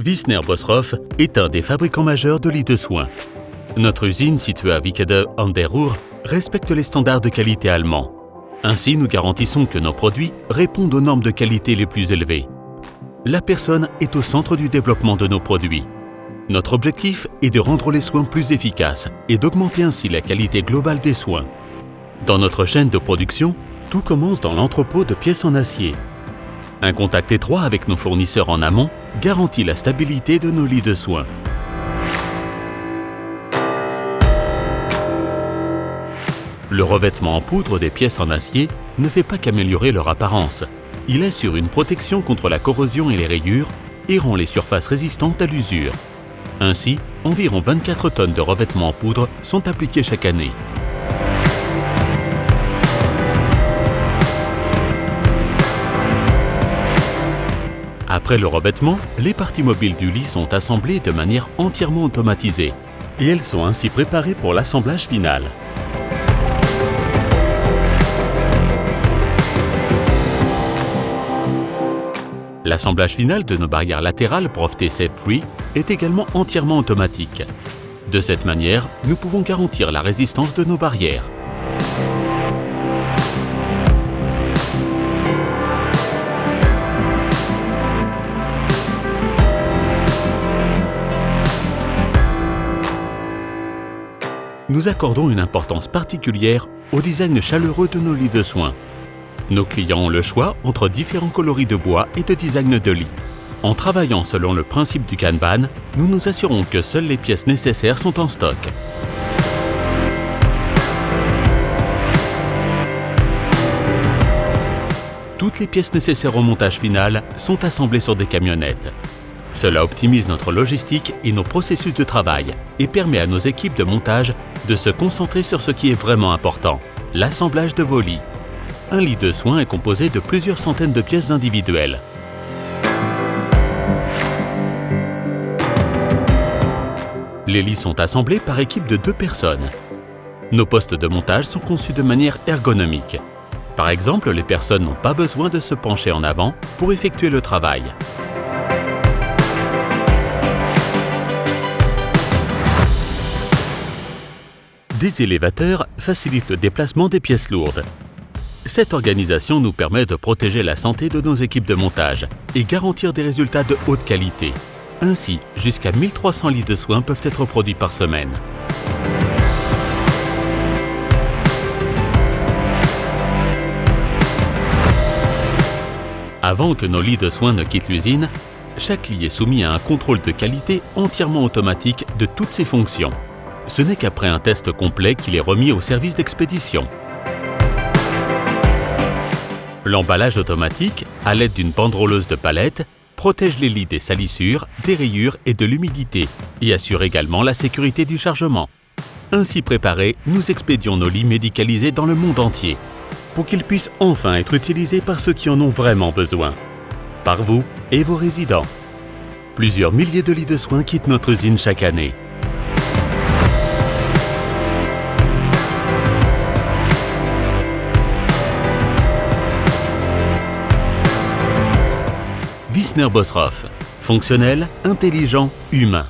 Wisner-Bosroff est un des fabricants majeurs de lits de soins. Notre usine, située à Wickede an der Ruhr, respecte les standards de qualité allemands. Ainsi, nous garantissons que nos produits répondent aux normes de qualité les plus élevées. La personne est au centre du développement de nos produits. Notre objectif est de rendre les soins plus efficaces et d'augmenter ainsi la qualité globale des soins. Dans notre chaîne de production, tout commence dans l'entrepôt de pièces en acier. Un contact étroit avec nos fournisseurs en amont garantit la stabilité de nos lits de soins. Le revêtement en poudre des pièces en acier ne fait pas qu'améliorer leur apparence. Il assure une protection contre la corrosion et les rayures et rend les surfaces résistantes à l'usure. Ainsi, environ 24 tonnes de revêtements en poudre sont appliquées chaque année. Après le revêtement, les parties mobiles du lit sont assemblées de manière entièrement automatisée et elles sont ainsi préparées pour l'assemblage final. L'assemblage final de nos barrières latérales Prof-T Safe Free est également entièrement automatique. De cette manière, nous pouvons garantir la résistance de nos barrières. Nous accordons une importance particulière au design chaleureux de nos lits de soins. Nos clients ont le choix entre différents coloris de bois et de design de lit. En travaillant selon le principe du Kanban, nous nous assurons que seules les pièces nécessaires sont en stock. Toutes les pièces nécessaires au montage final sont assemblées sur des camionnettes. Cela optimise notre logistique et nos processus de travail et permet à nos équipes de montage de se concentrer sur ce qui est vraiment important, l'assemblage de vos lits. Un lit de soins est composé de plusieurs centaines de pièces individuelles. Les lits sont assemblés par équipe de 2 personnes. Nos postes de montage sont conçus de manière ergonomique. Par exemple, les personnes n'ont pas besoin de se pencher en avant pour effectuer le travail. Des élévateurs facilitent le déplacement des pièces lourdes. Cette organisation nous permet de protéger la santé de nos équipes de montage et garantir des résultats de haute qualité. Ainsi, jusqu'à 1300 lits de soins peuvent être produits par semaine. Avant que nos lits de soins ne quittent l'usine, chaque lit est soumis à un contrôle de qualité entièrement automatique de toutes ses fonctions. Ce n'est qu'après un test complet qu'il est remis au service d'expédition. L'emballage automatique, à l'aide d'une banderoleuse de palette, protège les lits des salissures, des rayures et de l'humidité et assure également la sécurité du chargement. Ainsi préparés, nous expédions nos lits médicalisés dans le monde entier pour qu'ils puissent enfin être utilisés par ceux qui en ont vraiment besoin, par vous et vos résidents. Plusieurs milliers de lits de soins quittent notre usine chaque année. Wisner-Bosroff, fonctionnel, intelligent, humain.